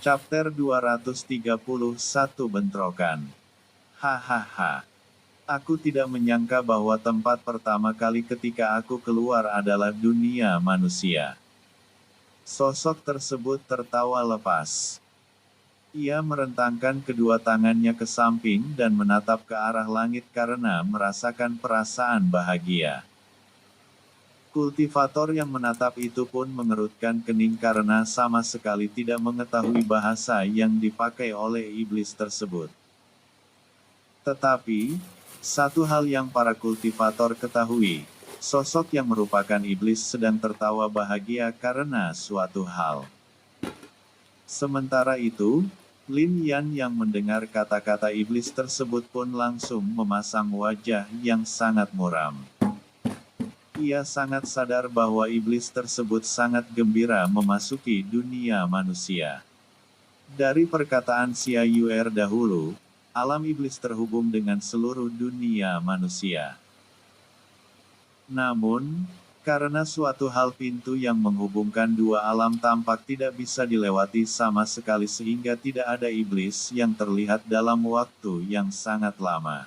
Chapter 231 Bentrokan. Hahaha. Aku tidak menyangka bahwa tempat pertama kali ketika aku keluar adalah dunia manusia. Sosok tersebut tertawa lepas. Ia merentangkan kedua tangannya ke samping dan menatap ke arah langit karena merasakan perasaan bahagia. Kultivator yang menatap itu pun mengerutkan kening karena sama sekali tidak mengetahui bahasa yang dipakai oleh iblis tersebut. Tetapi, satu hal yang para kultivator ketahui, sosok yang merupakan iblis sedang tertawa bahagia karena suatu hal. Sementara itu, Lin Yan yang mendengar kata-kata iblis tersebut pun langsung memasang wajah yang sangat muram. Ia sangat sadar bahwa iblis tersebut sangat gembira memasuki dunia manusia. Dari perkataan Xia Yuer dahulu, alam iblis terhubung dengan seluruh dunia manusia. Namun, karena suatu hal pintu yang menghubungkan dua alam tampak tidak bisa dilewati sama sekali sehingga tidak ada iblis yang terlihat dalam waktu yang sangat lama.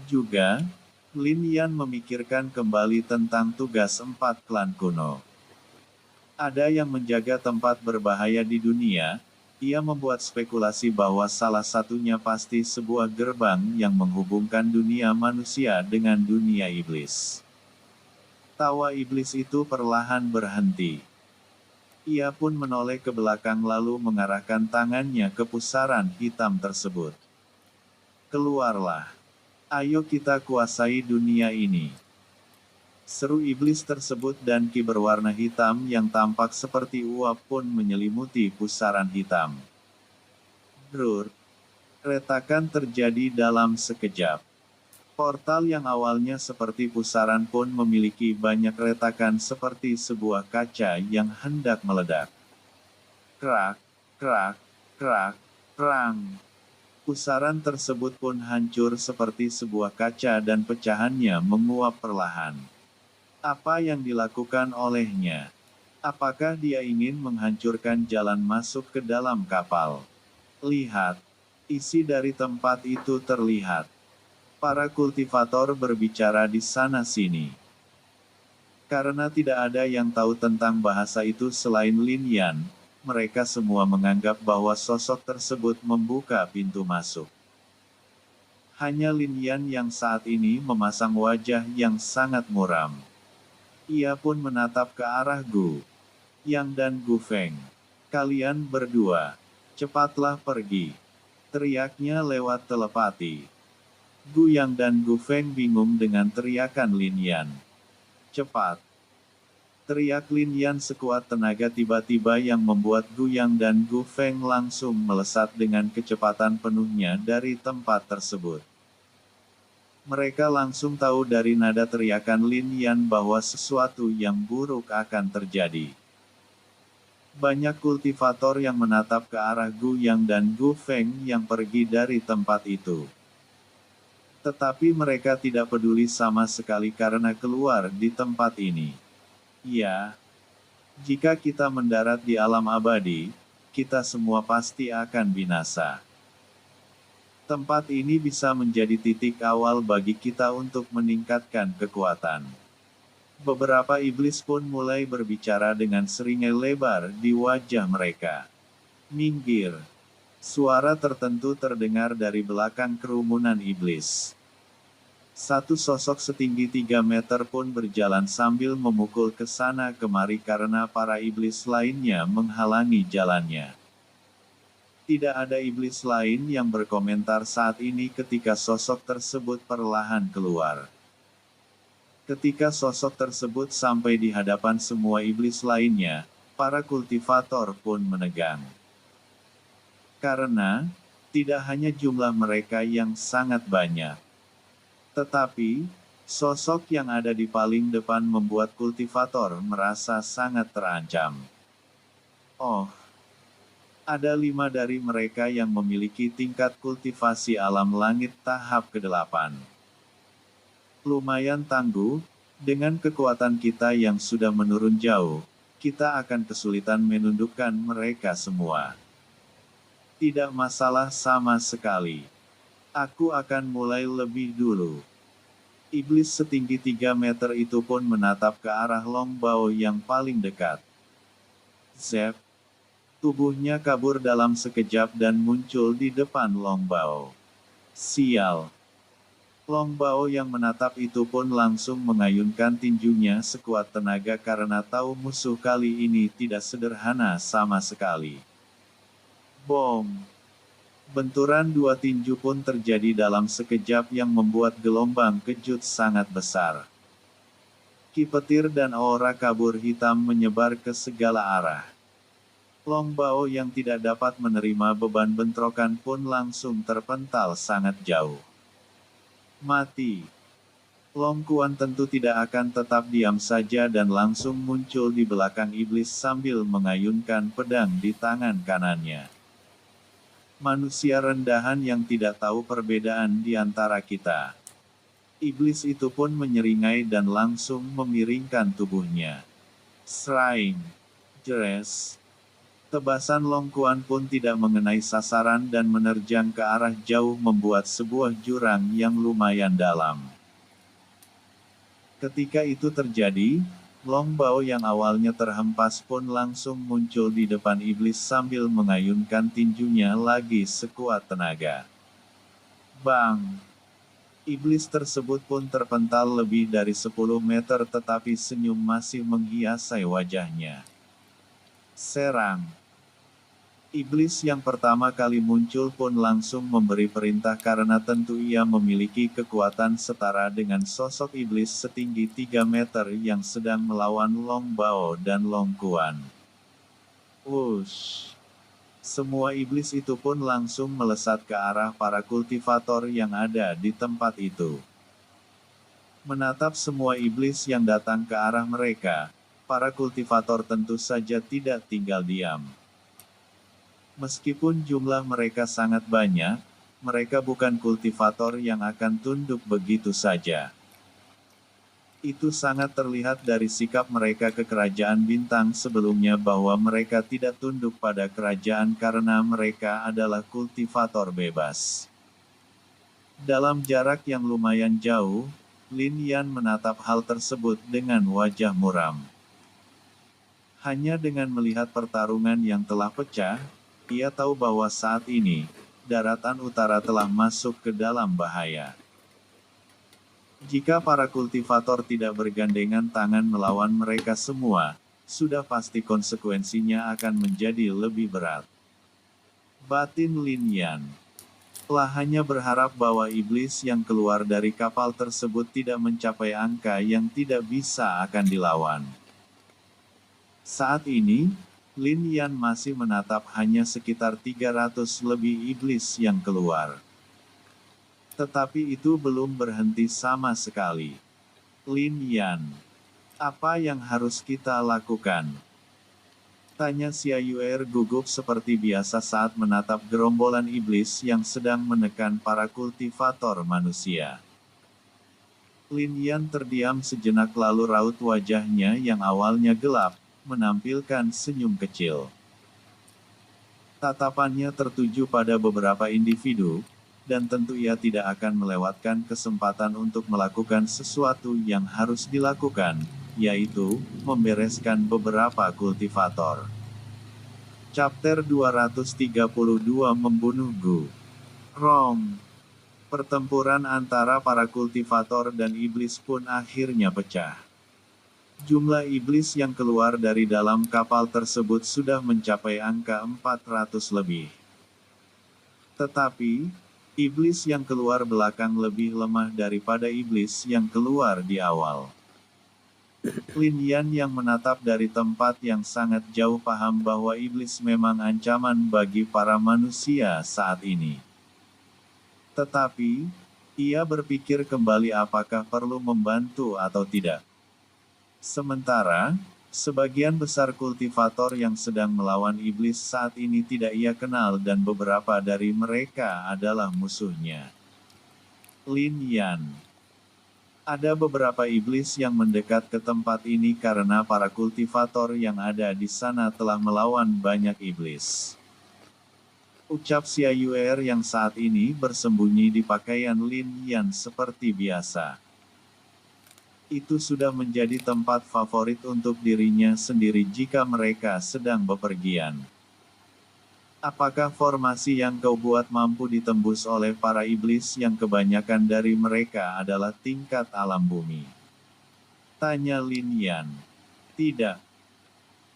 Juga, Lin Yan memikirkan kembali tentang tugas 4 klan kuno. Ada yang menjaga tempat berbahaya di dunia, ia membuat spekulasi bahwa salah satunya pasti sebuah gerbang yang menghubungkan dunia manusia dengan dunia iblis. Tawa iblis itu perlahan berhenti. Ia pun menoleh ke belakang lalu mengarahkan tangannya ke pusaran hitam tersebut. Keluarlah. Ayo kita kuasai dunia ini. Seru iblis tersebut dan ki berwarna hitam yang tampak seperti uap pun menyelimuti pusaran hitam. Brur. Retakan terjadi dalam sekejap. Portal yang awalnya seperti pusaran pun memiliki banyak retakan seperti sebuah kaca yang hendak meledak. Krak, krak, krak, perang. Pusaran tersebut pun hancur seperti sebuah kaca dan pecahannya menguap perlahan. Apa yang dilakukan olehnya? Apakah dia ingin menghancurkan jalan masuk ke dalam kapal? Lihat. Isi dari tempat itu terlihat. Para kultivator berbicara di sana-sini. Karena tidak ada yang tahu tentang bahasa itu selain Lin Yan, mereka semua menganggap bahwa sosok tersebut membuka pintu masuk. Hanya Lin Yan yang saat ini memasang wajah yang sangat muram. Ia pun menatap ke arah Gu Yang dan Gu Feng. Kalian berdua, cepatlah pergi. Teriaknya lewat telepati. Gu Yang dan Gu Feng bingung dengan teriakan Lin Yan. Cepat! Teriak Lin Yan sekuat tenaga tiba-tiba yang membuat Gu Yang dan Gu Feng langsung melesat dengan kecepatan penuhnya dari tempat tersebut. Mereka langsung tahu dari nada teriakan Lin Yan bahwa sesuatu yang buruk akan terjadi. Banyak kultivator yang menatap ke arah Gu Yang dan Gu Feng yang pergi dari tempat itu. Tetapi mereka tidak peduli sama sekali karena keluar di tempat ini. Ya, jika kita mendarat di alam abadi, kita semua pasti akan binasa. Tempat ini bisa menjadi titik awal bagi kita untuk meningkatkan kekuatan. Beberapa iblis pun mulai berbicara dengan seringai lebar di wajah mereka. Minggir. Suara tertentu terdengar dari belakang kerumunan iblis. Satu sosok setinggi 3 meter pun berjalan sambil memukul ke sana kemari karena para iblis lainnya menghalangi jalannya. Tidak ada iblis lain yang berkomentar saat ini ketika sosok tersebut perlahan keluar. Ketika sosok tersebut sampai di hadapan semua iblis lainnya, para kultivator pun menegang. Karena, tidak hanya jumlah mereka yang sangat banyak. Tetapi, sosok yang ada di paling depan membuat kultivator merasa sangat terancam. Oh, ada 5 dari mereka yang memiliki tingkat kultivasi alam langit tahap ke-8. Lumayan tangguh, dengan kekuatan kita yang sudah menurun jauh, kita akan kesulitan menundukkan mereka semua. Tidak masalah sama sekali. Aku akan mulai lebih dulu. Iblis setinggi 3 meter itu pun menatap ke arah Long Bao yang paling dekat. Zep! Tubuhnya kabur dalam sekejap dan muncul di depan Long Bao. Sial! Long Bao yang menatap itu pun langsung mengayunkan tinjunya sekuat tenaga karena tahu musuh kali ini tidak sederhana sama sekali. Bom! Benturan dua tinju pun terjadi dalam sekejap yang membuat gelombang kejut sangat besar. Ki petir dan aura kabur hitam menyebar ke segala arah. Long Bao yang tidak dapat menerima beban bentrokan pun langsung terpental sangat jauh. Mati. Long Quan tentu tidak akan tetap diam saja dan langsung muncul di belakang iblis sambil mengayunkan pedang di tangan kanannya. Manusia rendahan yang tidak tahu perbedaan di antara kita. Iblis itu pun menyeringai dan langsung memiringkan tubuhnya. Seraing. Jeres. Tebasan Long Quan pun tidak mengenai sasaran dan menerjang ke arah jauh membuat sebuah jurang yang lumayan dalam. Ketika itu terjadi, Long Bao yang awalnya terhempas pun langsung muncul di depan iblis sambil mengayunkan tinjunya lagi sekuat tenaga. Bang! Iblis tersebut pun terpental lebih dari 10 meter tetapi senyum masih menghiasi wajahnya. Serang! Iblis yang pertama kali muncul pun langsung memberi perintah karena tentu ia memiliki kekuatan setara dengan sosok iblis setinggi 3 meter yang sedang melawan Long Bao dan Long Quan. Wush! Semua iblis itu pun langsung melesat ke arah para kultivator yang ada di tempat itu. Menatap semua iblis yang datang ke arah mereka, para kultivator tentu saja tidak tinggal diam. Meskipun jumlah mereka sangat banyak, mereka bukan kultivator yang akan tunduk begitu saja. Itu sangat terlihat dari sikap mereka ke kerajaan bintang sebelumnya bahwa mereka tidak tunduk pada kerajaan karena mereka adalah kultivator bebas. Dalam jarak yang lumayan jauh, Lin Yan menatap hal tersebut dengan wajah muram. Hanya dengan melihat pertarungan yang telah pecah, ia tahu bahwa saat ini, daratan utara telah masuk ke dalam bahaya. Jika para kultivator tidak bergandengan tangan melawan mereka semua, sudah pasti konsekuensinya akan menjadi lebih berat. Batin Lin Yan. Lah hanya berharap bahwa iblis yang keluar dari kapal tersebut tidak mencapai angka yang tidak bisa akan dilawan. Saat ini, Lin Yan masih menatap hanya sekitar 300 lebih iblis yang keluar. Tetapi itu belum berhenti sama sekali. Lin Yan, apa yang harus kita lakukan? Tanya Xia Yuer gugup seperti biasa saat menatap gerombolan iblis yang sedang menekan para kultivator manusia. Lin Yan terdiam sejenak lalu raut wajahnya yang awalnya gelap, menampilkan senyum kecil. Tatapannya tertuju pada beberapa individu, dan tentu ia tidak akan melewatkan kesempatan untuk melakukan sesuatu yang harus dilakukan, yaitu, membereskan beberapa kultivator. Chapter 232 Membunuh Gu Rong. Pertempuran antara para kultivator dan iblis pun akhirnya pecah. Jumlah iblis yang keluar dari dalam kapal tersebut sudah mencapai angka 400 lebih. Tetapi, iblis yang keluar belakang lebih lemah daripada iblis yang keluar di awal. Lin Yan yang menatap dari tempat yang sangat jauh paham bahwa iblis memang ancaman bagi para manusia saat ini. Tetapi, ia berpikir kembali apakah perlu membantu atau tidak. Sementara, sebagian besar kultivator yang sedang melawan iblis saat ini tidak ia kenal dan beberapa dari mereka adalah musuhnya. Lin Yan. Ada beberapa iblis yang mendekat ke tempat ini karena para kultivator yang ada di sana telah melawan banyak iblis. Ucap Xia Yuer yang saat ini bersembunyi di pakaian Lin Yan seperti biasa. Itu sudah menjadi tempat favorit untuk dirinya sendiri jika mereka sedang bepergian. Apakah formasi yang kau buat mampu ditembus oleh para iblis yang kebanyakan dari mereka adalah tingkat alam bumi? Tanya Lin Yan. Tidak.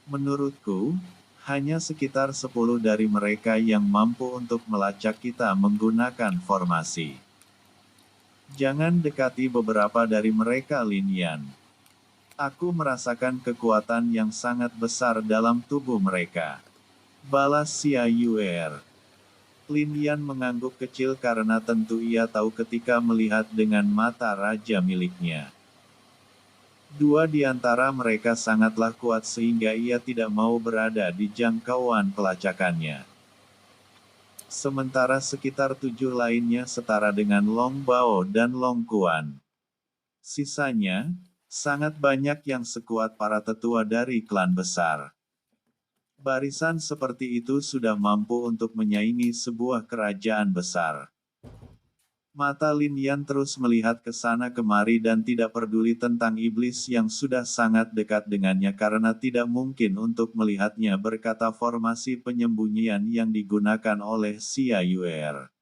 Menurutku, hanya sekitar 10 dari mereka yang mampu untuk melacak kita menggunakan formasi. Jangan dekati beberapa dari mereka Lin Yan. Aku merasakan kekuatan yang sangat besar dalam tubuh mereka. Balas Xia Yuer. Lin Yan mengangguk kecil karena tentu ia tahu ketika melihat dengan mata raja miliknya. Dua di antara mereka sangatlah kuat sehingga ia tidak mau berada di jangkauan pelacakannya. Sementara sekitar 7 lainnya setara dengan Long Bao dan Long Quan. Sisanya, sangat banyak yang sekuat para tetua dari klan besar. Barisan seperti itu sudah mampu untuk menyaingi sebuah kerajaan besar. Mata Lin Yan terus melihat ke sana kemari dan tidak peduli tentang iblis yang sudah sangat dekat dengannya karena tidak mungkin untuk melihatnya berkata formasi penyembunyian yang digunakan oleh Xia Yuer.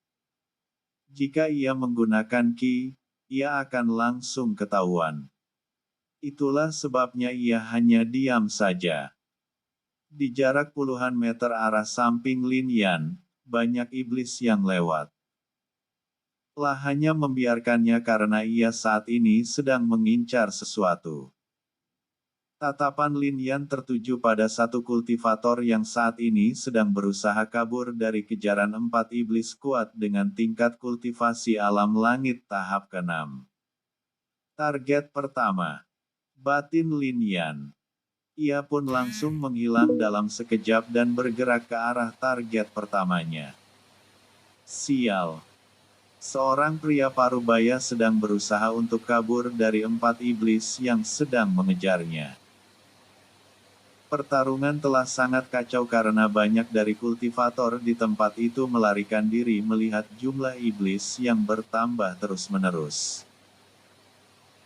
Jika ia menggunakan Qi, ia akan langsung ketahuan. Itulah sebabnya ia hanya diam saja. Di jarak puluhan meter arah samping Lin Yan, banyak iblis yang lewat. Lah hanya membiarkannya karena ia saat ini sedang mengincar sesuatu. Tatapan Lin Yan tertuju pada satu kultivator yang saat ini sedang berusaha kabur dari kejaran 4 iblis kuat dengan tingkat kultivasi alam langit tahap ke-6. Target pertama. Batin Lin Yan. Ia pun langsung menghilang dalam sekejap dan bergerak ke arah target pertamanya. Sial. Seorang pria parubaya sedang berusaha untuk kabur dari 4 iblis yang sedang mengejarnya. Pertarungan telah sangat kacau karena banyak dari kultivator di tempat itu melarikan diri melihat jumlah iblis yang bertambah terus-menerus.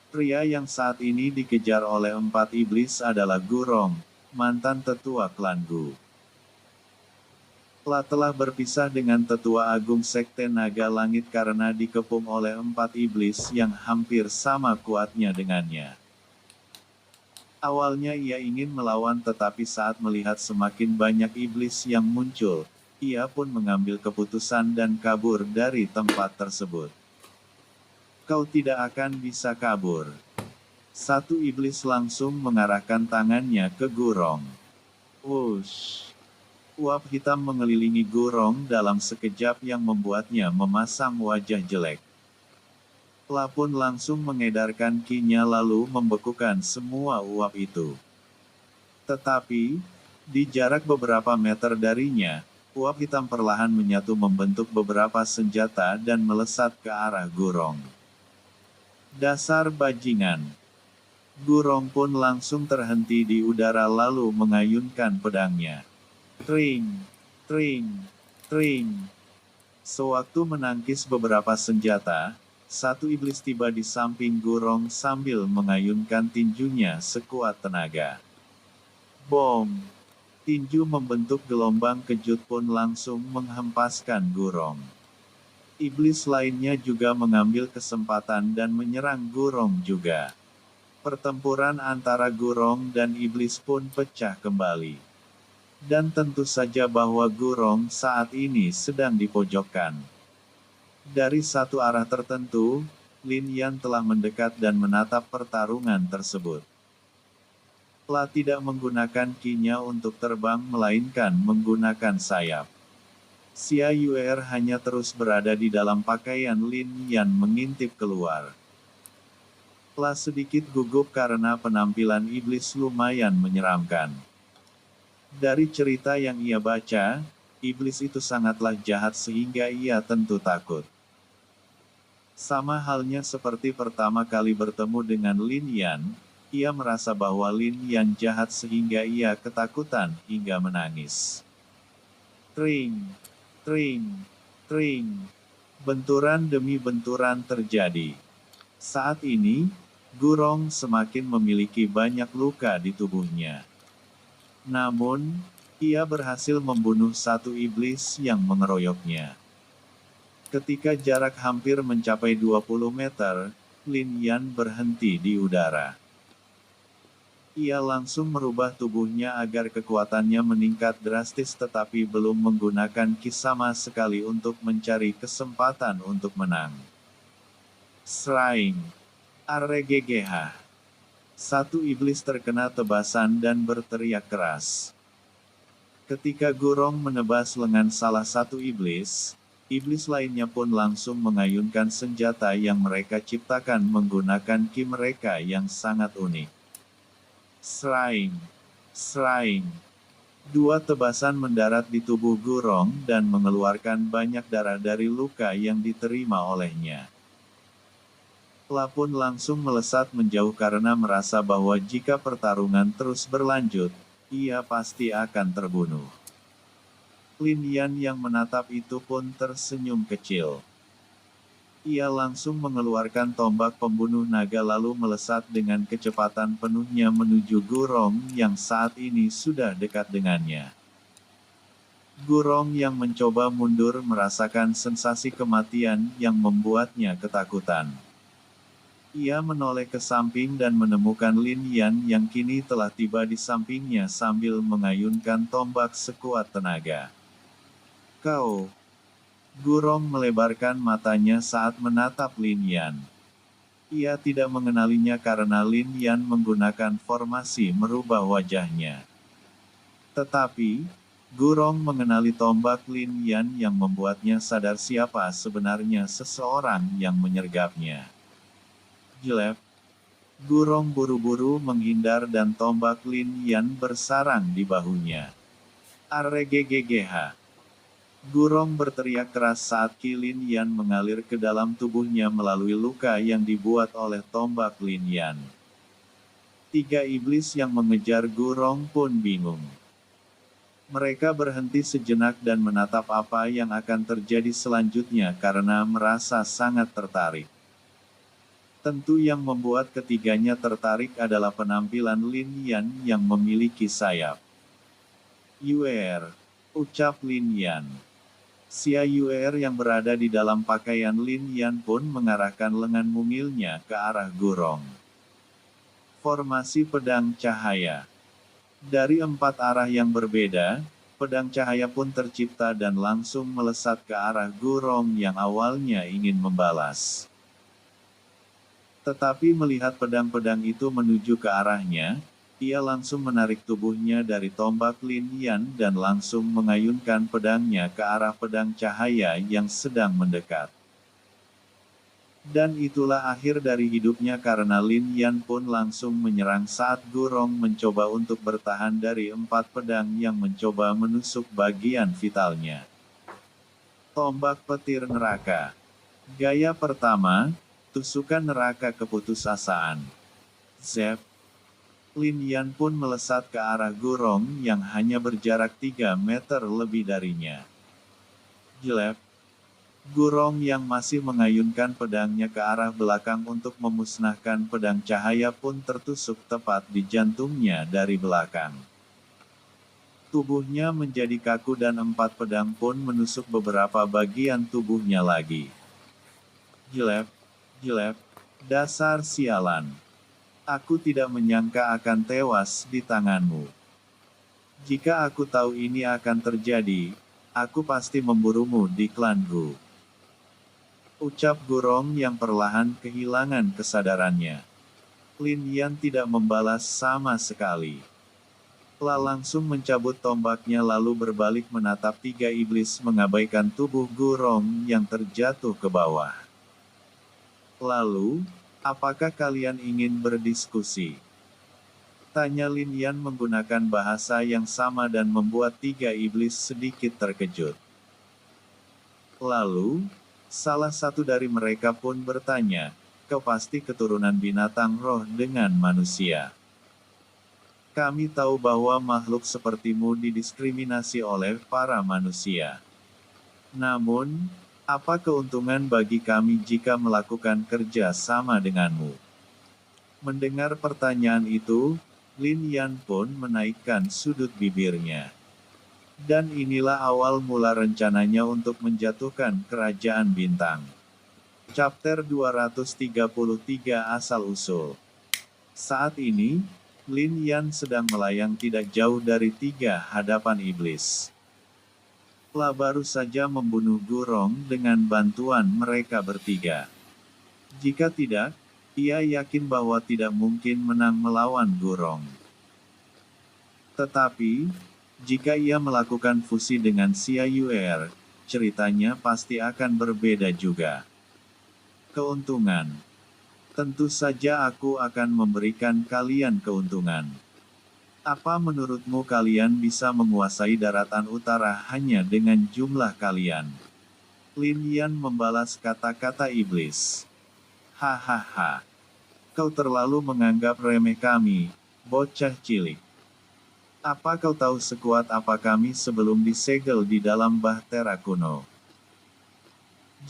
Pria yang saat ini dikejar oleh 4 iblis adalah Gurong, mantan tetua klan Gu. Telah berpisah dengan tetua agung Sekte Naga Langit karena dikepung oleh 4 iblis yang hampir sama kuatnya dengannya. Awalnya ia ingin melawan tetapi saat melihat semakin banyak iblis yang muncul, ia pun mengambil keputusan dan kabur dari tempat tersebut. Kau tidak akan bisa kabur. Satu iblis langsung mengarahkan tangannya ke Gurong. Wush. Uap hitam mengelilingi Gurong dalam sekejap yang membuatnya memasang wajah jelek. La pun langsung mengedarkan Qi-nya lalu membekukan semua uap itu. Tetapi, di jarak beberapa meter darinya, uap hitam perlahan menyatu membentuk beberapa senjata dan melesat ke arah Gurong. Dasar bajingan. Gurong pun langsung terhenti di udara lalu mengayunkan pedangnya. Tring, tring, tring. Sewaktu menangkis beberapa senjata, satu iblis tiba di samping Gurong sambil mengayunkan tinjunya sekuat tenaga. Bom! Tinju membentuk gelombang kejut pun langsung menghempaskan Gurong. Iblis lainnya juga mengambil kesempatan dan menyerang Gurong juga. Pertempuran antara Gurong dan iblis pun pecah kembali. Dan tentu saja bahwa Gurong saat ini sedang dipojokkan. Dari satu arah tertentu, Lin Yan telah mendekat dan menatap pertarungan tersebut. La tidak menggunakan Qi-nya untuk terbang melainkan menggunakan sayap. Xia Yuer hanya terus berada di dalam pakaian Lin Yan mengintip keluar. La sedikit gugup karena penampilan iblis lumayan menyeramkan. Dari cerita yang ia baca, iblis itu sangatlah jahat sehingga ia tentu takut. Sama halnya seperti pertama kali bertemu dengan Lin Yan, ia merasa bahwa Lin Yan jahat sehingga ia ketakutan hingga menangis. Tring, tring, tring. Benturan demi benturan terjadi. Saat ini, Gurong semakin memiliki banyak luka di tubuhnya. Namun, ia berhasil membunuh satu iblis yang mengeroyoknya. Ketika jarak hampir mencapai 20 meter, Lin Yan berhenti di udara. Ia langsung merubah tubuhnya agar kekuatannya meningkat drastis tetapi belum menggunakan ki sama sekali untuk mencari kesempatan untuk menang. Sraing. Arregegeh. Satu iblis terkena tebasan dan berteriak keras. Ketika Gurong menebas lengan salah satu iblis, iblis lainnya pun langsung mengayunkan senjata yang mereka ciptakan menggunakan ki mereka yang sangat unik. Sraing. Sraing. Dua tebasan mendarat di tubuh Gurong dan mengeluarkan banyak darah dari luka yang diterima olehnya. La pun langsung melesat menjauh karena merasa bahwa jika pertarungan terus berlanjut, ia pasti akan terbunuh. Lin Yan yang menatap itu pun tersenyum kecil. Ia langsung mengeluarkan tombak pembunuh naga lalu melesat dengan kecepatan penuhnya menuju Gurong yang saat ini sudah dekat dengannya. Gurong yang mencoba mundur merasakan sensasi kematian yang membuatnya ketakutan. Ia menoleh ke samping dan menemukan Lin Yan yang kini telah tiba di sampingnya sambil mengayunkan tombak sekuat tenaga. Kau! Gurong melebarkan matanya saat menatap Lin Yan. Ia tidak mengenalinya karena Lin Yan menggunakan formasi merubah wajahnya. Tetapi, Gurong mengenali tombak Lin Yan yang membuatnya sadar siapa sebenarnya seseorang yang menyergapnya. Jelek. Gurong buru-buru menghindar dan tombak Lin Yan bersarang di bahunya. Arregegeh. Gurong berteriak keras saat ki Lin Yan mengalir ke dalam tubuhnya melalui luka yang dibuat oleh tombak Lin Yan. Tiga iblis yang mengejar Gurong pun bingung. Mereka berhenti sejenak dan menatap apa yang akan terjadi selanjutnya karena merasa sangat tertarik. Tentu yang membuat ketiganya tertarik adalah penampilan Lin Yan yang memiliki sayap. Yuer, ucap Lin Yan. Xia Yuer yang berada di dalam pakaian Lin Yan pun mengarahkan lengan mungilnya ke arah Gurong. Formasi pedang cahaya. Dari 4 arah yang berbeda, pedang cahaya pun tercipta dan langsung melesat ke arah Gurong yang awalnya ingin membalas. Tetapi melihat pedang-pedang itu menuju ke arahnya, ia langsung menarik tubuhnya dari tombak Lin Yan dan langsung mengayunkan pedangnya ke arah pedang cahaya yang sedang mendekat. Dan itulah akhir dari hidupnya karena Lin Yan pun langsung menyerang saat Gurong mencoba untuk bertahan dari 4 pedang yang mencoba menusuk bagian vitalnya. Tombak petir neraka. Gaya pertama, tusukan neraka keputusasaan. Zep. Lin Yan pun melesat ke arah Gurong yang hanya berjarak 3 meter lebih darinya. Jelek. Gurong yang masih mengayunkan pedangnya ke arah belakang untuk memusnahkan pedang cahaya pun tertusuk tepat di jantungnya dari belakang. Tubuhnya menjadi kaku dan 4 pedang pun menusuk beberapa bagian tubuhnya lagi. Jelek. Jelek, dasar sialan. Aku tidak menyangka akan tewas di tanganmu. Jika aku tahu ini akan terjadi, aku pasti memburumu di klanku. Ucap Gurong yang perlahan kehilangan kesadarannya. Lin Yan tidak membalas sama sekali. La langsung mencabut tombaknya lalu berbalik menatap 3 iblis mengabaikan tubuh Gurong yang terjatuh ke bawah. Lalu, apakah kalian ingin berdiskusi? Tanya Lin Yan menggunakan bahasa yang sama dan membuat 3 iblis sedikit terkejut. Lalu, Salah satu dari mereka pun bertanya, "Kau pasti keturunan binatang roh dengan manusia. Kami tahu bahwa makhluk sepertimu didiskriminasi oleh para manusia. Namun, apa keuntungan bagi kami jika melakukan kerja sama denganmu?" Mendengar pertanyaan itu, Lin Yan pun menaikkan sudut bibirnya. Dan inilah awal mula rencananya untuk menjatuhkan Kerajaan Bintang. Chapter 233 Asal-Usul. Saat ini, Lin Yan sedang melayang tidak jauh dari tiga hadapan iblis. La baru saja membunuh Gurong dengan bantuan mereka bertiga. Jika tidak, ia yakin bahwa tidak mungkin menang melawan Gurong. Tetapi, jika ia melakukan fusi dengan Xia Yuer, ceritanya pasti akan berbeda juga. Keuntungan. Tentu saja aku akan memberikan kalian keuntungan. Apa menurutmu kalian bisa menguasai daratan utara hanya dengan jumlah kalian? Lin Yan membalas kata-kata iblis. Hahaha. Kau terlalu menganggap remeh kami, bocah cilik. Apa kau tahu sekuat apa kami sebelum disegel di dalam Bahtera kuno?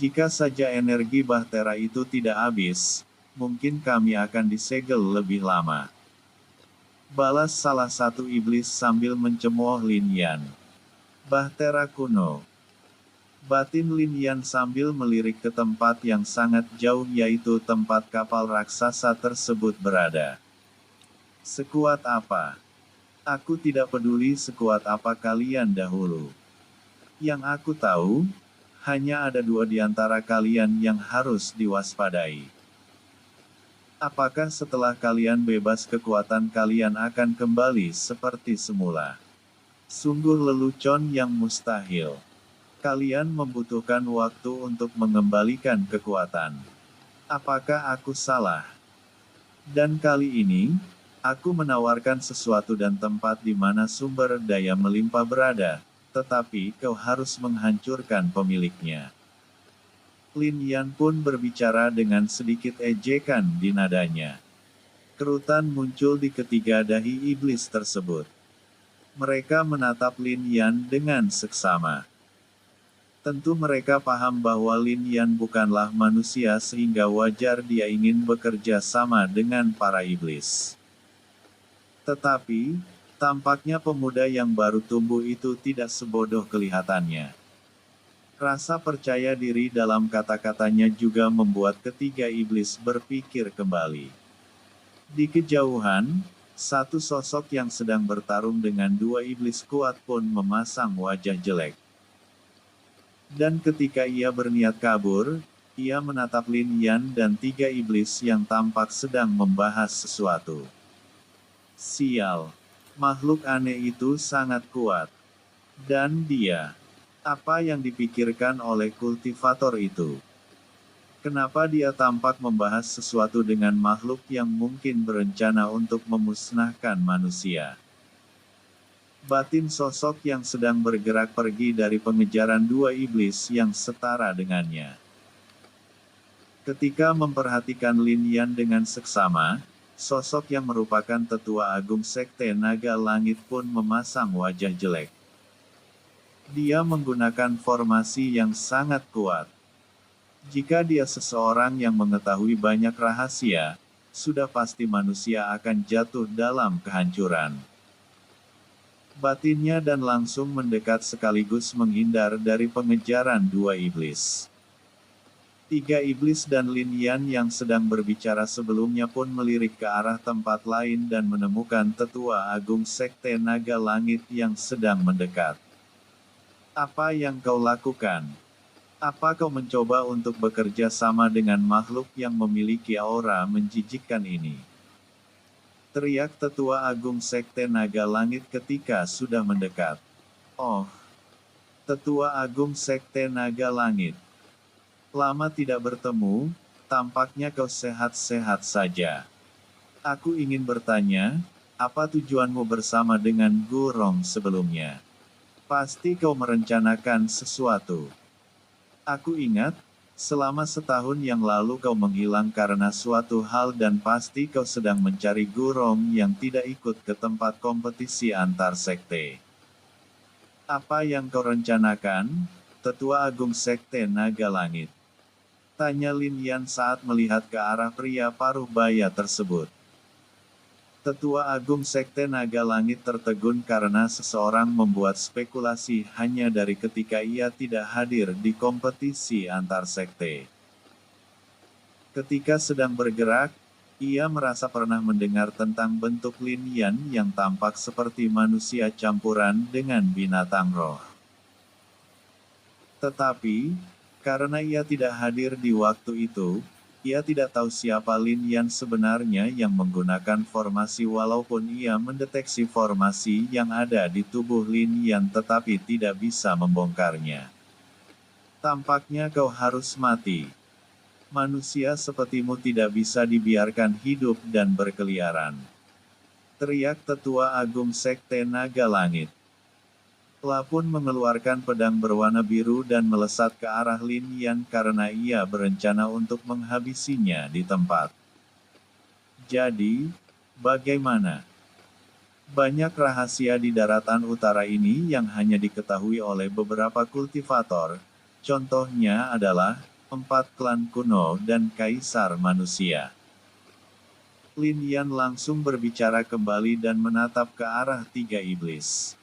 Jika saja energi Bahtera itu tidak habis, mungkin kami akan disegel lebih lama. Balas salah satu iblis sambil mencemooh Lin Yan. Bahtera kuno. Batin Lin Yan sambil melirik ke tempat yang sangat jauh yaitu tempat kapal raksasa tersebut berada. Sekuat apa? Aku tidak peduli sekuat apa kalian dahulu. Yang aku tahu, hanya ada dua di antara kalian yang harus diwaspadai. Apakah setelah kalian bebas kekuatan kalian akan kembali seperti semula? Sungguh lelucon yang mustahil. Kalian membutuhkan waktu untuk mengembalikan kekuatan. Apakah aku salah? Dan kali ini, aku menawarkan sesuatu dan tempat di mana sumber daya melimpah berada, tetapi kau harus menghancurkan pemiliknya. Lin Yan pun berbicara dengan sedikit ejekan di nadanya. Kerutan muncul di ketiga dahi iblis tersebut. Mereka menatap Lin Yan dengan seksama. Tentu mereka paham bahwa Lin Yan bukanlah manusia sehingga wajar dia ingin bekerja sama dengan para iblis. Tetapi, tampaknya pemuda yang baru tumbuh itu tidak sebodoh kelihatannya. Rasa percaya diri dalam kata-katanya juga membuat ketiga iblis berpikir kembali. Di kejauhan, satu sosok yang sedang bertarung dengan dua iblis kuat pun memasang wajah jelek. Dan ketika ia berniat kabur, ia menatap Lin Yan dan tiga iblis yang tampak sedang membahas sesuatu. Sial, makhluk aneh itu sangat kuat. Dan dia, apa yang dipikirkan oleh kultivator itu? Kenapa dia tampak membahas sesuatu dengan makhluk yang mungkin berencana untuk memusnahkan manusia? Batin sosok yang sedang bergerak pergi dari pengejaran dua iblis yang setara dengannya. Ketika memperhatikan Lin Yan dengan seksama, sosok yang merupakan tetua agung Sekte Naga Langit pun memasang wajah jelek. Dia menggunakan formasi yang sangat kuat. Jika dia seseorang yang mengetahui banyak rahasia, sudah pasti manusia akan jatuh dalam kehancuran. Batinnya dan langsung mendekat sekaligus menghindar dari pengejaran dua iblis. Tiga iblis dan Lin Yan yang sedang berbicara sebelumnya pun melirik ke arah tempat lain dan menemukan tetua agung Sekte Naga Langit yang sedang mendekat. Apa yang kau lakukan? Apa kau mencoba untuk bekerja sama dengan makhluk yang memiliki aura menjijikkan ini? Teriak tetua agung Sekte Naga Langit ketika sudah mendekat. Oh, tetua agung Sekte Naga Langit. Lama tidak bertemu, tampaknya kau sehat-sehat saja. Aku ingin bertanya, apa tujuanmu bersama dengan Gurong sebelumnya? Pasti kau merencanakan sesuatu. Aku ingat, Selama setahun yang lalu kau menghilang karena suatu hal dan pasti kau sedang mencari gurung yang tidak ikut ke tempat kompetisi antar sekte. Apa yang kau rencanakan, Tetua Agung Sekte Naga Langit? Tanya Lin Yan saat melihat ke arah pria paruh baya tersebut. Tetua Agung Sekte Naga Langit tertegun karena seseorang membuat spekulasi hanya dari ketika ia tidak hadir di kompetisi antar sekte. Ketika sedang bergerak, ia merasa pernah mendengar tentang bentuk Lin Yan yang tampak seperti manusia campuran dengan binatang roh. Tetapi, karena ia tidak hadir di waktu itu, ia tidak tahu siapa Lin Yan sebenarnya yang menggunakan formasi walaupun ia mendeteksi formasi yang ada di tubuh Lin Yan tetapi tidak bisa membongkarnya. Tampaknya kau harus mati. Manusia sepertimu tidak bisa dibiarkan hidup dan berkeliaran. Teriak Tetua Agung Sekte Naga Langit. La pun mengeluarkan pedang berwarna biru dan melesat ke arah Lin Yan karena ia berencana untuk menghabisinya di tempat. Jadi, bagaimana? Banyak rahasia di daratan utara ini yang hanya diketahui oleh beberapa kultivator. Contohnya adalah 4 klan kuno dan kaisar manusia. Lin Yan langsung berbicara kembali dan menatap ke arah 3 iblis.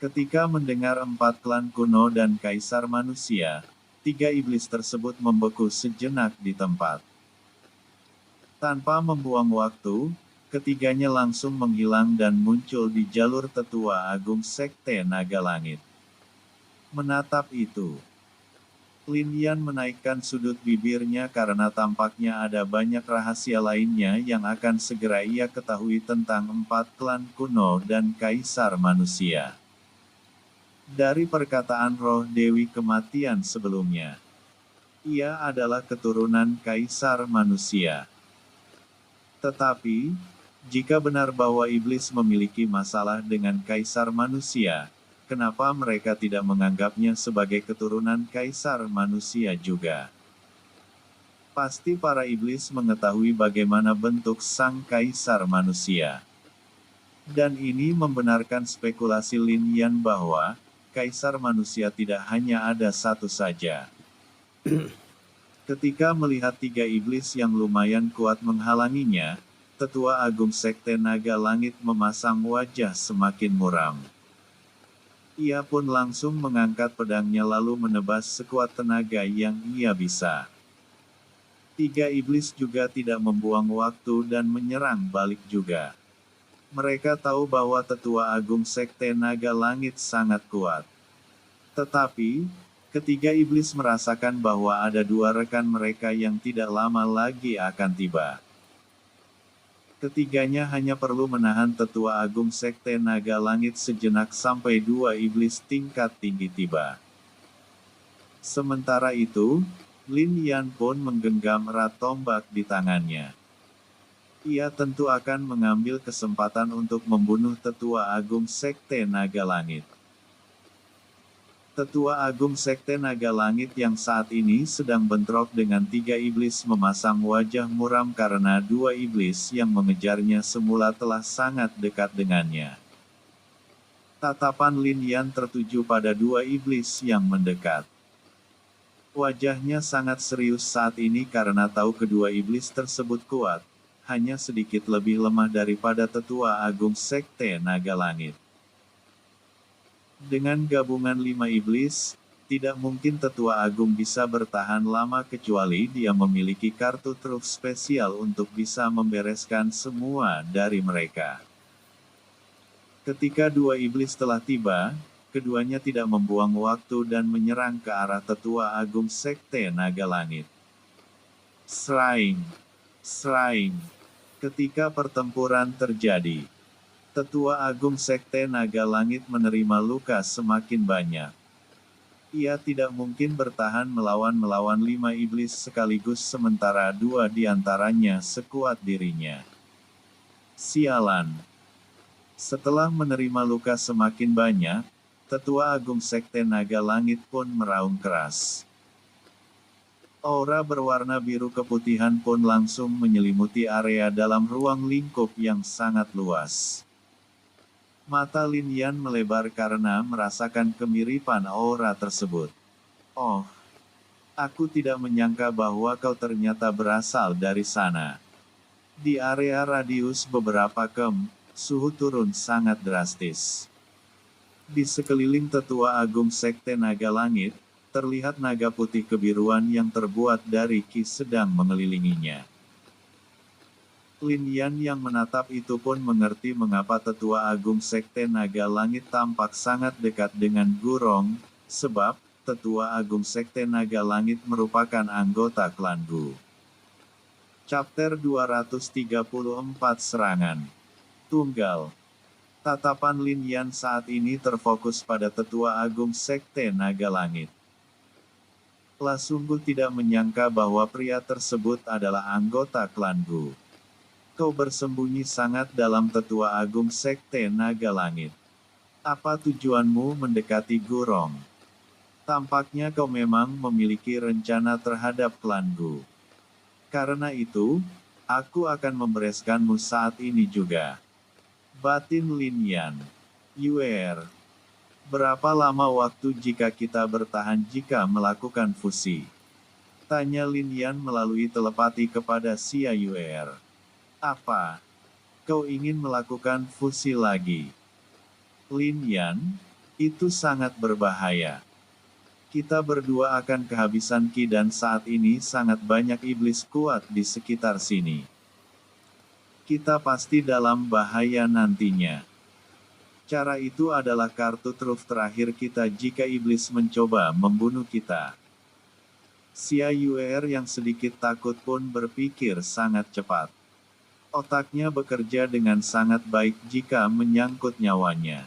Ketika mendengar 4 klan kuno dan kaisar manusia, 3 iblis tersebut membeku sejenak di tempat. Tanpa membuang waktu, ketiganya langsung menghilang dan muncul di jalur Tetua Agung Sekte Naga Langit. Menatap itu, Lin Yan menaikkan sudut bibirnya karena tampaknya ada banyak rahasia lainnya yang akan segera ia ketahui tentang 4 klan kuno dan kaisar manusia. Dari perkataan roh Dewi Kematian sebelumnya, ia adalah keturunan kaisar manusia. Tetapi, jika benar bahwa iblis memiliki masalah dengan kaisar manusia, kenapa mereka tidak menganggapnya sebagai keturunan kaisar manusia juga? Pasti para iblis mengetahui bagaimana bentuk sang kaisar manusia. Dan ini membenarkan spekulasi Lin Yan bahwa kaisar manusia tidak hanya ada satu saja. Ketika melihat 3 iblis yang lumayan kuat menghalanginya, Tetua Agung Sekte Naga Langit memasang wajah semakin muram. Ia pun langsung mengangkat pedangnya lalu menebas sekuat tenaga yang ia bisa. 3 iblis juga tidak membuang waktu dan menyerang balik juga. Mereka tahu bahwa Tetua Agung Sekte Naga Langit sangat kuat. Tetapi, ketiga iblis merasakan bahwa ada 2 rekan mereka yang tidak lama lagi akan tiba. Ketiganya hanya perlu menahan Tetua Agung Sekte Naga Langit sejenak sampai 2 iblis tingkat tinggi tiba. Sementara itu, Lin Yan pun menggenggam erat tombak di tangannya. Ia tentu akan mengambil kesempatan untuk membunuh Tetua Agung Sekte Naga Langit. Tetua Agung Sekte Naga Langit yang saat ini sedang bentrok dengan 3 iblis memasang wajah muram karena 2 iblis yang mengejarnya semula telah sangat dekat dengannya. Tatapan Lin Yan tertuju pada 2 iblis yang mendekat. Wajahnya sangat serius saat ini karena tahu kedua iblis tersebut kuat, hanya sedikit lebih lemah daripada Tetua Agung Sekte Naga Langit. Dengan gabungan 5 iblis, tidak mungkin Tetua Agung bisa bertahan lama kecuali dia memiliki kartu truf spesial untuk bisa membereskan semua dari mereka. Ketika 2 iblis telah tiba, keduanya tidak membuang waktu dan menyerang ke arah Tetua Agung Sekte Naga Langit. Seraing! Seraing! Ketika pertempuran terjadi, Tetua Agung Sekte Naga Langit menerima luka semakin banyak. Ia tidak mungkin bertahan melawan 5 iblis sekaligus sementara 2 di antaranya sekuat dirinya. Sialan! Setelah menerima luka semakin banyak, Tetua Agung Sekte Naga Langit pun meraung keras. Aura berwarna biru keputihan pun langsung menyelimuti area dalam ruang lingkup yang sangat luas. Mata Lin Yan melebar karena merasakan kemiripan aura tersebut. Oh, aku tidak menyangka bahwa kau ternyata berasal dari sana. Di area radius beberapa km, suhu turun sangat drastis. Di sekeliling tetua agung Sekte Naga Langit, terlihat naga putih kebiruan yang terbuat dari ki sedang mengelilinginya. Lin Yan yang menatap itu pun mengerti mengapa tetua agung Sekte Naga Langit tampak sangat dekat dengan Gurong, sebab tetua agung Sekte Naga Langit merupakan anggota klan Gu. Chapter 234 Serangan Tunggal. Tatapan Lin Yan saat ini terfokus pada tetua agung Sekte Naga Langit. Lah sungguh tidak menyangka bahwa pria tersebut adalah anggota klan Gu. Kau bersembunyi sangat dalam tetua agung Sekte Naga Langit. Apa tujuanmu mendekati Gurong? Tampaknya kau memang memiliki rencana terhadap klan Gu. Karena itu, aku akan membereskanmu saat ini juga. Batin Lin Yan. Yuer. Berapa lama waktu jika kita bertahan jika melakukan fusi? Tanya Lin Yan melalui telepati kepada Xia Yuer. Apa? Kau ingin melakukan fusi lagi? Lin Yan, itu sangat berbahaya. Kita berdua akan kehabisan ki dan saat ini sangat banyak iblis kuat di sekitar sini. Kita pasti dalam bahaya nantinya. Cara itu adalah kartu truf terakhir kita jika iblis mencoba membunuh kita. Xia Yuer yang sedikit takut pun berpikir sangat cepat. Otaknya bekerja dengan sangat baik jika menyangkut nyawanya.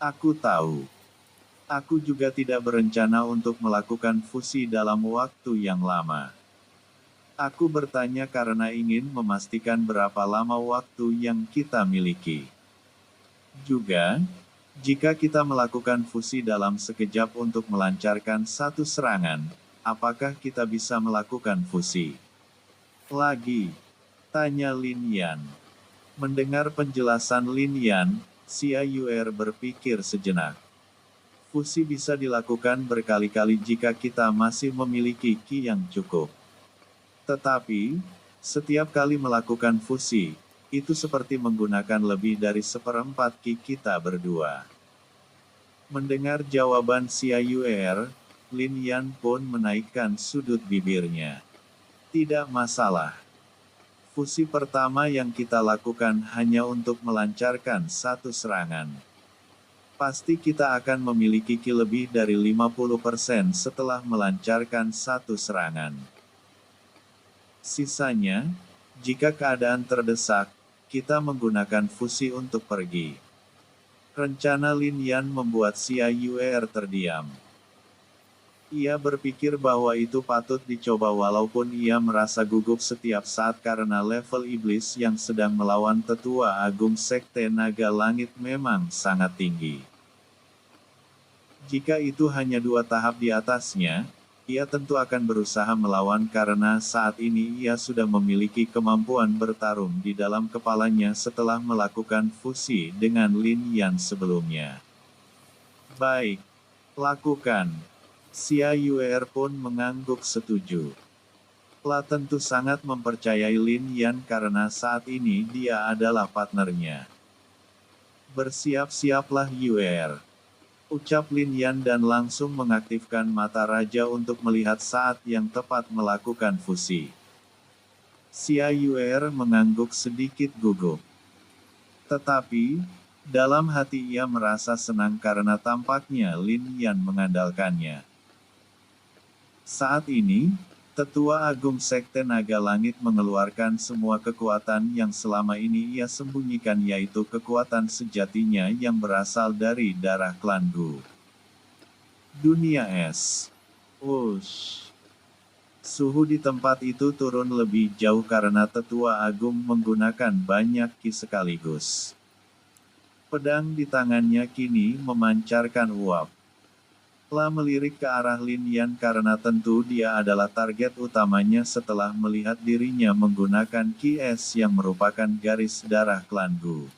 Aku tahu. Aku juga tidak berencana untuk melakukan fusi dalam waktu yang lama. Aku bertanya karena ingin memastikan berapa lama waktu yang kita miliki. Juga, jika kita melakukan fusi dalam sekejap untuk melancarkan satu serangan, apakah kita bisa melakukan fusi lagi? Tanya Lin Yan. Mendengar penjelasan Lin Yan, Xia Yuer berpikir sejenak. Fusi bisa dilakukan berkali-kali jika kita masih memiliki ki yang cukup. Tetapi, setiap kali melakukan fusi, itu seperti menggunakan lebih dari 1/4 ki kita berdua. Mendengar jawaban Xia Yuer, Lin Yan pun menaikkan sudut bibirnya. Tidak masalah. Fusi pertama yang kita lakukan hanya untuk melancarkan satu serangan. Pasti kita akan memiliki ki lebih dari 50% setelah melancarkan satu serangan. Sisanya, jika keadaan terdesak, kita menggunakan fusi untuk pergi. Rencana Lin Yan membuat Xia Yuer terdiam. Ia berpikir bahwa itu patut dicoba walaupun ia merasa gugup setiap saat karena level iblis yang sedang melawan tetua agung Sekte Naga Langit memang sangat tinggi. Jika itu hanya 2 tahap di atasnya, ia tentu akan berusaha melawan karena saat ini ia sudah memiliki kemampuan bertarung di dalam kepalanya setelah melakukan fusi dengan Lin Yan sebelumnya. Baik, lakukan. Xia Yuer pun mengangguk setuju. Lah tentu sangat mempercayai Lin Yan karena saat ini dia adalah partnernya. Bersiap-siaplah Yuer. Ucap Lin Yan dan langsung mengaktifkan mata raja untuk melihat saat yang tepat melakukan fusi. Xia Yuer mengangguk sedikit gugup. Tetapi, dalam hati ia merasa senang karena tampaknya Lin Yan mengandalkannya. Saat ini, Tetua Agung Sekte Naga Langit mengeluarkan semua kekuatan yang selama ini ia sembunyikan yaitu kekuatan sejatinya yang berasal dari darah klan Gu. Dunia es. Wush. Suhu di tempat itu turun lebih jauh karena Tetua Agung menggunakan banyak ki sekaligus. Pedang di tangannya kini memancarkan uap. La melirik ke arah Lin Yan karena tentu dia adalah target utamanya setelah melihat dirinya menggunakan Ki Es yang merupakan garis darah klan Gu.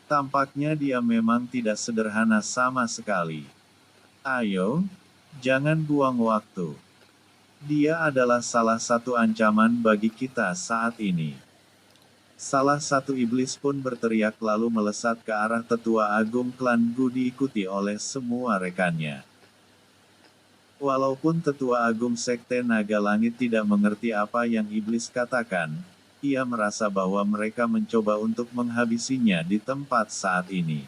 Tampaknya dia memang tidak sederhana sama sekali. Ayo, jangan buang waktu. Dia adalah salah satu ancaman bagi kita saat ini. Salah satu iblis pun berteriak lalu melesat ke arah tetua agung klan Gu diikuti oleh semua rekannya. Walaupun tetua agung Sekte Naga Langit tidak mengerti apa yang iblis katakan, ia merasa bahwa mereka mencoba untuk menghabisinya di tempat saat ini.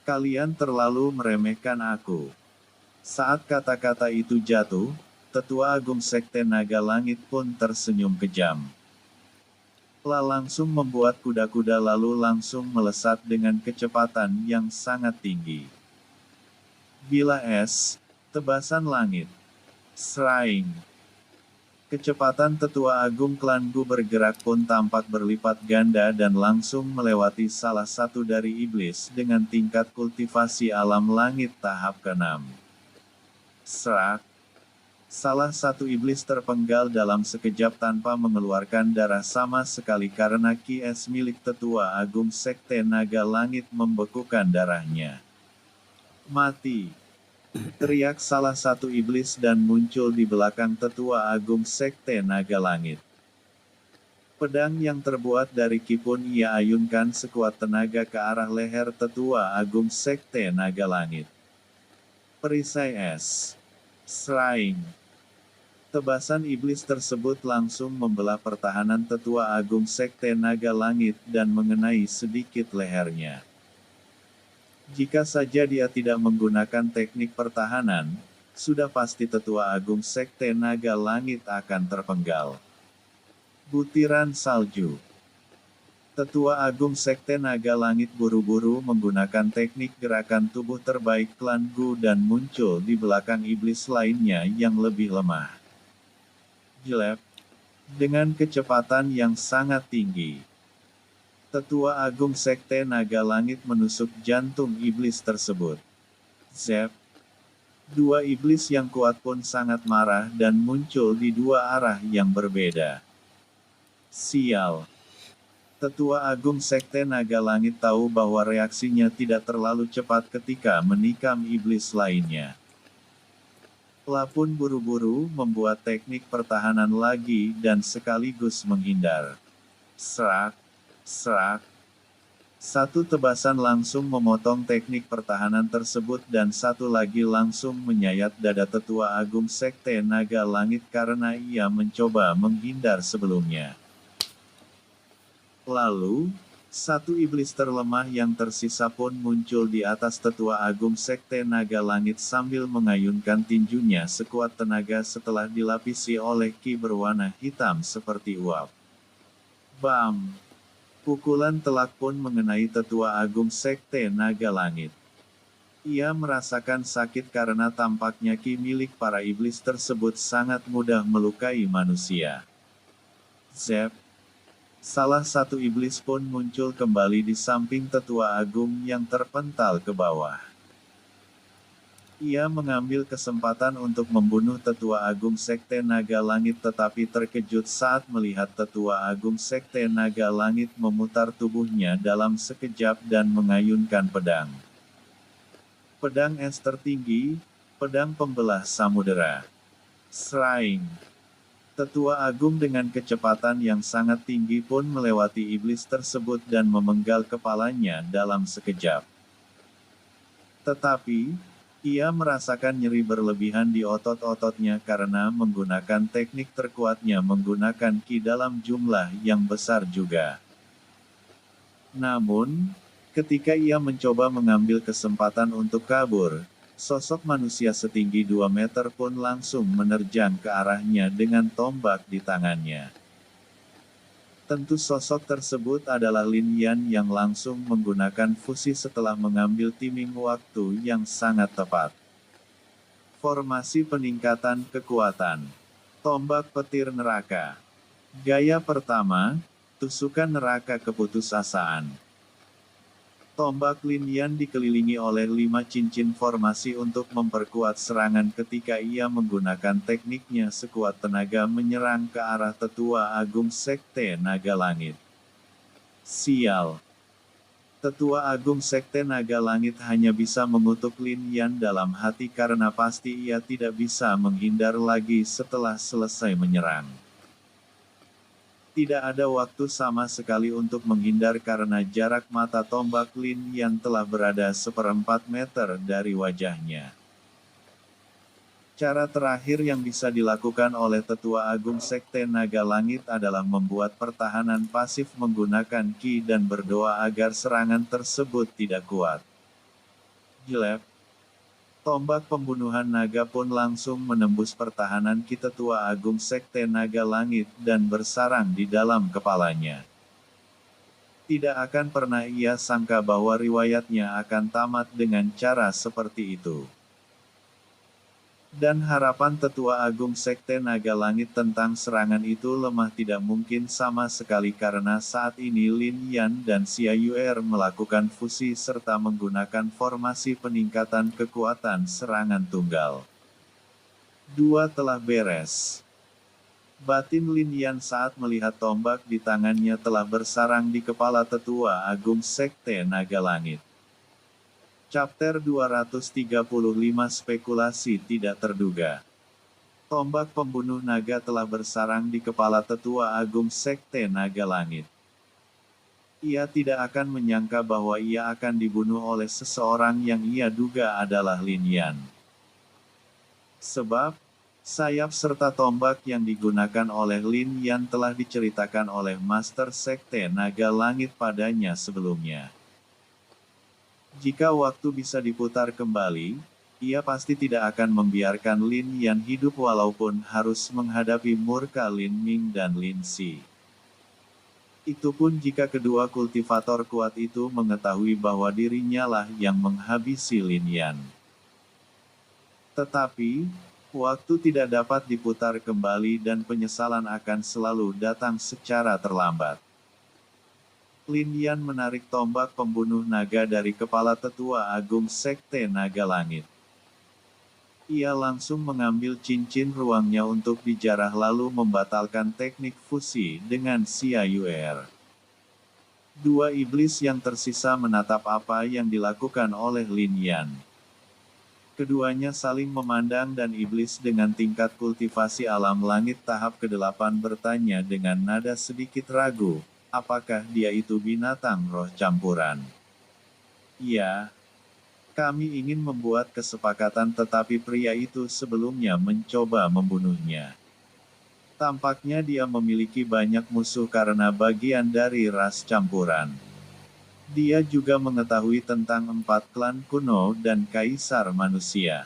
Kalian terlalu meremehkan aku. Saat kata-kata itu jatuh, tetua agung Sekte Naga Langit pun tersenyum kejam. La langsung membuat kuda-kuda lalu langsung melesat dengan kecepatan yang sangat tinggi. Bila es, tebasan langit. Seraing. Kecepatan tetua agung klan Gu bergerak pun tampak berlipat ganda dan langsung melewati salah satu dari iblis dengan tingkat kultivasi alam langit tahap ke-6. Serak. Salah satu iblis terpenggal dalam sekejap tanpa mengeluarkan darah sama sekali karena Ki Es milik tetua agung Sekte Naga Langit membekukan darahnya. Mati! Teriak salah satu iblis dan muncul di belakang tetua agung Sekte Naga Langit. Pedang yang terbuat dari ki pun ia ayunkan sekuat tenaga ke arah leher tetua agung Sekte Naga Langit. Perisai es. Seraing. Tebasan iblis tersebut langsung membelah pertahanan tetua agung Sekte Naga Langit dan mengenai sedikit lehernya. Jika saja dia tidak menggunakan teknik pertahanan, sudah pasti tetua agung Sekte Naga Langit akan terpenggal. Butiran salju. Tetua agung Sekte Naga Langit buru-buru menggunakan teknik gerakan tubuh terbaik klan Gu dan muncul di belakang iblis lainnya yang lebih lemah. Jelek. Dengan kecepatan yang sangat tinggi. Tetua agung Sekte Naga Langit menusuk jantung iblis tersebut. Zep. Dua iblis yang kuat pun sangat marah dan muncul di dua arah yang berbeda. Sial. Tetua agung Sekte Naga Langit tahu bahwa reaksinya tidak terlalu cepat ketika menikam iblis lainnya. La pun buru-buru membuat teknik pertahanan lagi dan sekaligus menghindar. Serak. Serak. Satu tebasan langsung memotong teknik pertahanan tersebut dan satu lagi langsung menyayat dada tetua agung Sekte Naga Langit karena ia mencoba menghindar sebelumnya. Lalu, satu iblis terlemah yang tersisa pun muncul di atas tetua agung Sekte Naga Langit sambil mengayunkan tinjunya sekuat tenaga setelah dilapisi oleh ki berwarna hitam seperti uap. Bam! Pukulan telak pun mengenai tetua agung Sekte Naga Langit. Ia merasakan sakit karena tampaknya ki milik para iblis tersebut sangat mudah melukai manusia. Zep! Salah satu iblis pun muncul kembali di samping tetua agung yang terpental ke bawah. Ia mengambil kesempatan untuk membunuh tetua agung Sekte Naga Langit tetapi terkejut saat melihat tetua agung Sekte Naga Langit memutar tubuhnya dalam sekejap dan mengayunkan pedang. Pedang es tertinggi, pedang pembelah samudera. Seraing. Tetua agung dengan kecepatan yang sangat tinggi pun melewati iblis tersebut dan memenggal kepalanya dalam sekejap. Tetapi, ia merasakan nyeri berlebihan di otot-ototnya karena menggunakan teknik terkuatnya menggunakan ki dalam jumlah yang besar juga. Namun, ketika ia mencoba mengambil kesempatan untuk kabur, sosok manusia setinggi 2 meter pun langsung menerjang ke arahnya dengan tombak di tangannya. Tentu sosok tersebut adalah Lin Yan yang langsung menggunakan fusi setelah mengambil timing waktu yang sangat tepat. Formasi peningkatan kekuatan. Tombak petir neraka. Gaya pertama, tusukan neraka keputusasaan. Tombak Lin Yan dikelilingi oleh 5 cincin formasi untuk memperkuat serangan ketika ia menggunakan tekniknya sekuat tenaga menyerang ke arah Tetua Agung Sekte Naga Langit. Sial! Tetua Agung Sekte Naga Langit hanya bisa mengutuk Lin Yan dalam hati karena pasti ia tidak bisa menghindar lagi setelah selesai menyerang. Tidak ada waktu sama sekali untuk menghindar karena jarak mata tombak Lin Yan telah berada 1/4 meter dari wajahnya. Cara terakhir yang bisa dilakukan oleh Tetua Agung Sekte Naga Langit adalah membuat pertahanan pasif menggunakan Ki dan berdoa agar serangan tersebut tidak kuat. Jelek. Tombak pembunuhan naga pun langsung menembus pertahanan Ki Tetua Agung Sekte Naga Langit dan bersarang di dalam kepalanya. Tidak akan pernah ia sangka bahwa riwayatnya akan tamat dengan cara seperti itu. Dan harapan Tetua Agung Sekte Naga Langit tentang serangan itu lemah tidak mungkin sama sekali karena saat ini Lin Yan dan Xia Yuer melakukan fusi serta menggunakan formasi peningkatan kekuatan serangan tunggal. Dua telah beres. Batin Lin Yan saat melihat tombak di tangannya telah bersarang di kepala Tetua Agung Sekte Naga Langit. Chapter 235 Spekulasi Tidak Terduga. Tombak pembunuh naga telah bersarang di kepala Tetua Agung Sekte Naga Langit. Ia tidak akan menyangka bahwa ia akan dibunuh oleh seseorang yang ia duga adalah Lin Yan. Sebab, sayap serta tombak yang digunakan oleh Lin Yan telah diceritakan oleh Master Sekte Naga Langit padanya sebelumnya. Jika waktu bisa diputar kembali, ia pasti tidak akan membiarkan Lin Yan hidup walaupun harus menghadapi murka Lin Ming dan Lin Si. Itu pun jika kedua kultivator kuat itu mengetahui bahwa dirinya lah yang menghabisi Lin Yan. Tetapi, waktu tidak dapat diputar kembali dan penyesalan akan selalu datang secara terlambat. Lin Yan menarik tombak pembunuh naga dari kepala Tetua Agung Sekte Naga Langit. Ia langsung mengambil cincin ruangnya untuk dijarah lalu membatalkan teknik fusi dengan Xia Yuer. Dua iblis yang tersisa menatap apa yang dilakukan oleh Lin Yan. Keduanya saling memandang dan iblis dengan tingkat kultivasi alam langit tahap ke-8 bertanya dengan nada sedikit ragu. Apakah dia itu binatang roh campuran? Ya. Kami ingin membuat kesepakatan tetapi pria itu sebelumnya mencoba membunuhnya. Tampaknya dia memiliki banyak musuh karena bagian dari ras campuran. Dia juga mengetahui tentang 4 klan kuno dan kaisar manusia.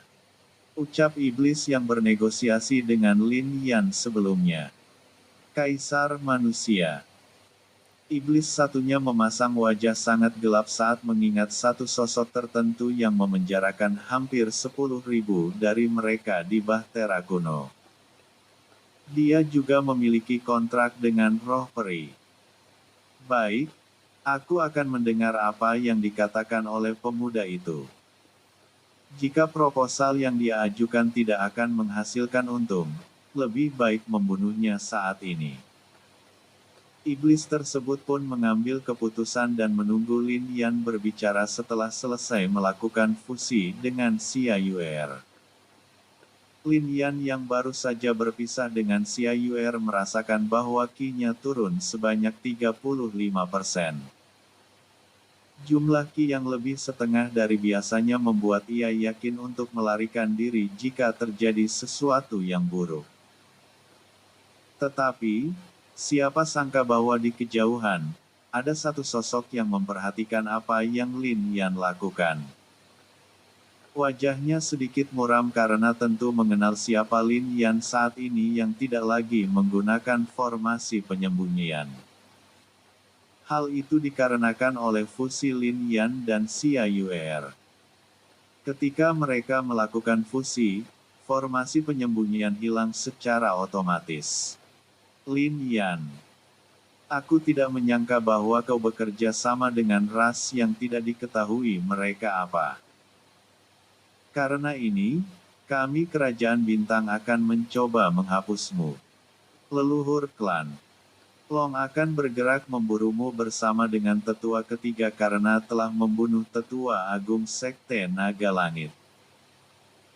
Ucap iblis yang bernegosiasi dengan Lin Yan sebelumnya. Kaisar manusia. Iblis satunya memasang wajah sangat gelap saat mengingat satu sosok tertentu yang memenjarakan hampir 10.000 dari mereka di Bahtera kuno. Dia juga memiliki kontrak dengan roh peri. Baik, aku akan mendengar apa yang dikatakan oleh pemuda itu. Jika proposal yang dia ajukan tidak akan menghasilkan untung, lebih baik membunuhnya saat ini. Iblis tersebut pun mengambil keputusan dan menunggu Lin Yan berbicara setelah selesai melakukan fusi dengan Xia Yuer. Lin Yan yang baru saja berpisah dengan Xia Yuer merasakan bahwa Ki-nya turun sebanyak 35%. Jumlah Ki yang lebih setengah dari biasanya membuat ia yakin untuk melarikan diri jika terjadi sesuatu yang buruk. Tetapi, siapa sangka bahwa di kejauhan, ada satu sosok yang memperhatikan apa yang Lin Yan lakukan. Wajahnya sedikit muram karena tentu mengenal siapa Lin Yan saat ini yang tidak lagi menggunakan formasi penyembunyian. Hal itu dikarenakan oleh fusi Lin Yan dan Xia Yuer. Ketika mereka melakukan fusi, formasi penyembunyian hilang secara otomatis. Lin Yan. Aku tidak menyangka bahwa kau bekerja sama dengan ras yang tidak diketahui mereka apa. Karena ini, kami Kerajaan Bintang akan mencoba menghapusmu. Leluhur klan Long akan bergerak memburumu bersama dengan tetua ketiga karena telah membunuh tetua agung Sekte Naga Langit.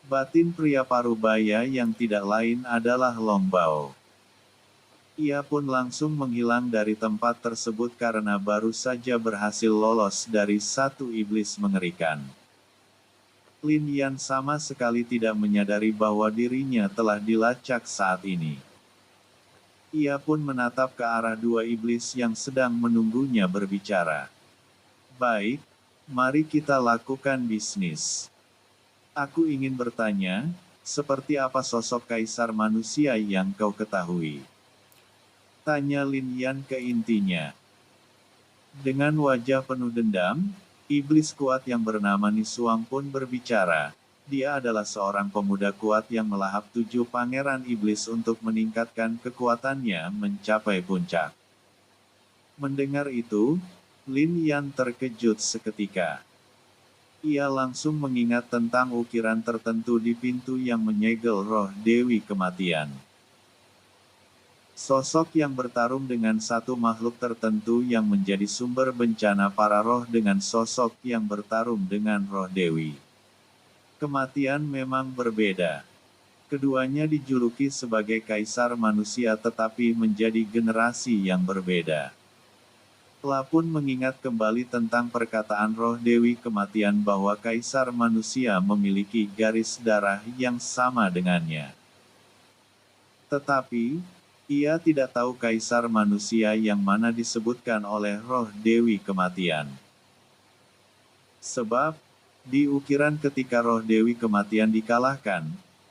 Batin pria parubaya yang tidak lain adalah Long Bao. Ia pun langsung menghilang dari tempat tersebut karena baru saja berhasil lolos dari satu iblis mengerikan. Lin Yan sama sekali tidak menyadari bahwa dirinya telah dilacak saat ini. Ia pun menatap ke arah dua iblis yang sedang menunggunya berbicara. Baik, mari kita lakukan bisnis. Aku ingin bertanya, seperti apa sosok kaisar manusia yang kau ketahui? Tanya Lin Yan ke intinya. Dengan wajah penuh dendam, iblis kuat yang bernama Nisuang pun berbicara. Dia adalah seorang pemuda kuat yang melahap 7 pangeran iblis untuk meningkatkan kekuatannya mencapai puncak. Mendengar itu, Lin Yan terkejut seketika. Ia langsung mengingat tentang ukiran tertentu di pintu yang menyegel roh Dewi Kematian. Sosok yang bertarung dengan satu makhluk tertentu yang menjadi sumber bencana para roh dengan sosok yang bertarung dengan roh Dewi Kematian memang berbeda. Keduanya dijuluki sebagai kaisar manusia tetapi menjadi generasi yang berbeda. La pun mengingat kembali tentang perkataan roh Dewi Kematian bahwa kaisar manusia memiliki garis darah yang sama dengannya. Tetapi, ia tidak tahu kaisar manusia yang mana disebutkan oleh roh Dewi Kematian. Sebab, di ukiran ketika roh Dewi Kematian dikalahkan,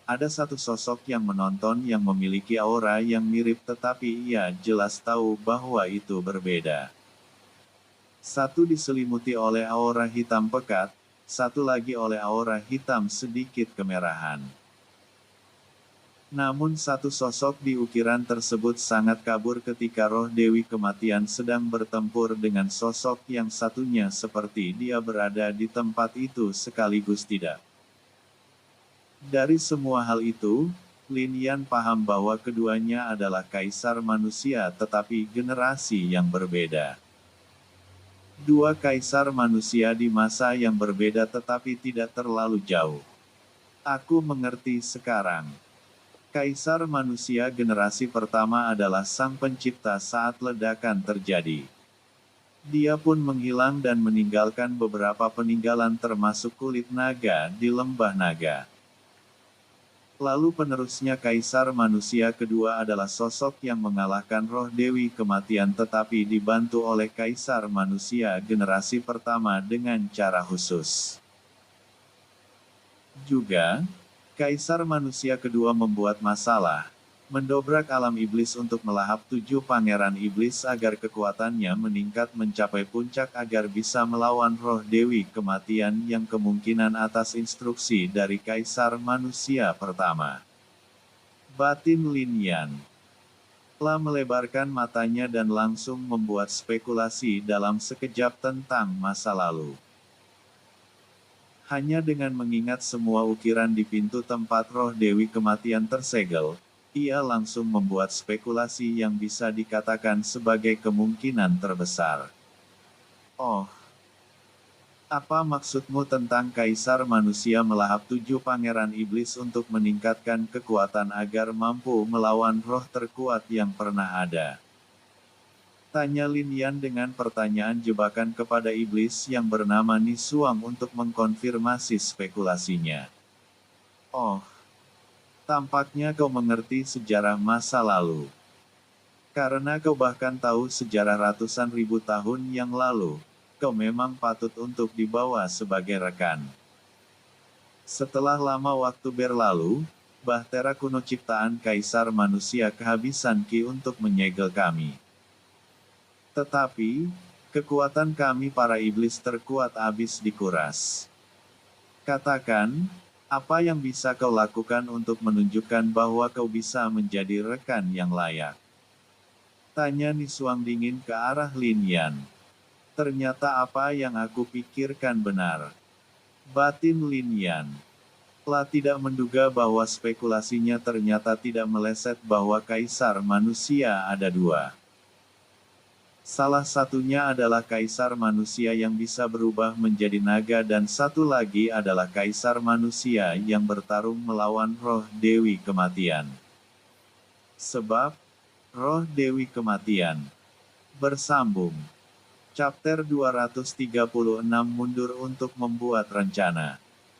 ada satu sosok yang menonton yang memiliki aura yang mirip tetapi ia jelas tahu bahwa itu berbeda. Satu diselimuti oleh aura hitam pekat, satu lagi oleh aura hitam sedikit kemerahan. Namun satu sosok di ukiran tersebut sangat kabur ketika roh Dewi Kematian sedang bertempur dengan sosok yang satunya seperti dia berada di tempat itu sekaligus tidak. Dari semua hal itu, Lin Yan paham bahwa keduanya adalah kaisar manusia tetapi generasi yang berbeda. Dua kaisar manusia di masa yang berbeda tetapi tidak terlalu jauh. Aku mengerti sekarang. Kaisar manusia generasi pertama adalah sang pencipta saat ledakan terjadi. Dia pun menghilang dan meninggalkan beberapa peninggalan termasuk kulit naga di lembah naga. Lalu penerusnya kaisar manusia kedua adalah sosok yang mengalahkan roh Dewi Kematian tetapi dibantu oleh kaisar manusia generasi pertama dengan cara khusus. Juga, kaisar manusia kedua membuat masalah, mendobrak alam iblis untuk melahap 7 pangeran iblis agar kekuatannya meningkat mencapai puncak agar bisa melawan roh Dewi Kematian yang kemungkinan atas instruksi dari kaisar manusia pertama. Batin Lin Yan La melebarkan matanya dan langsung membuat spekulasi dalam sekejap tentang masa lalu. Hanya dengan mengingat semua ukiran di pintu tempat roh Dewi Kematian tersegel, ia langsung membuat spekulasi yang bisa dikatakan sebagai kemungkinan terbesar. Oh, apa maksudmu tentang kaisar manusia melahap 7 pangeran iblis untuk meningkatkan kekuatan agar mampu melawan roh terkuat yang pernah ada? Tanya Lin Yan dengan pertanyaan jebakan kepada iblis yang bernama Nisuang untuk mengkonfirmasi spekulasinya. Oh, tampaknya kau mengerti sejarah masa lalu. Karena kau bahkan tahu sejarah ratusan ribu tahun yang lalu, kau memang patut untuk dibawa sebagai rekan. Setelah lama waktu berlalu, Bahtera kuno ciptaan kaisar manusia kehabisan ki untuk menyegel kami. Tetapi, kekuatan kami para iblis terkuat habis dikuras. Katakan, apa yang bisa kau lakukan untuk menunjukkan bahwa kau bisa menjadi rekan yang layak? Tanya Niswang dingin ke arah Lin Yan. Ternyata apa yang aku pikirkan benar. Batin Lin Yan. La tidak menduga bahwa spekulasinya ternyata tidak meleset bahwa kaisar manusia ada dua. Salah satunya adalah kaisar manusia yang bisa berubah menjadi naga dan satu lagi adalah kaisar manusia yang bertarung melawan roh Dewi Kematian. Sebab, roh Dewi Kematian. Bersambung. Chapter 236 mundur untuk membuat rencana.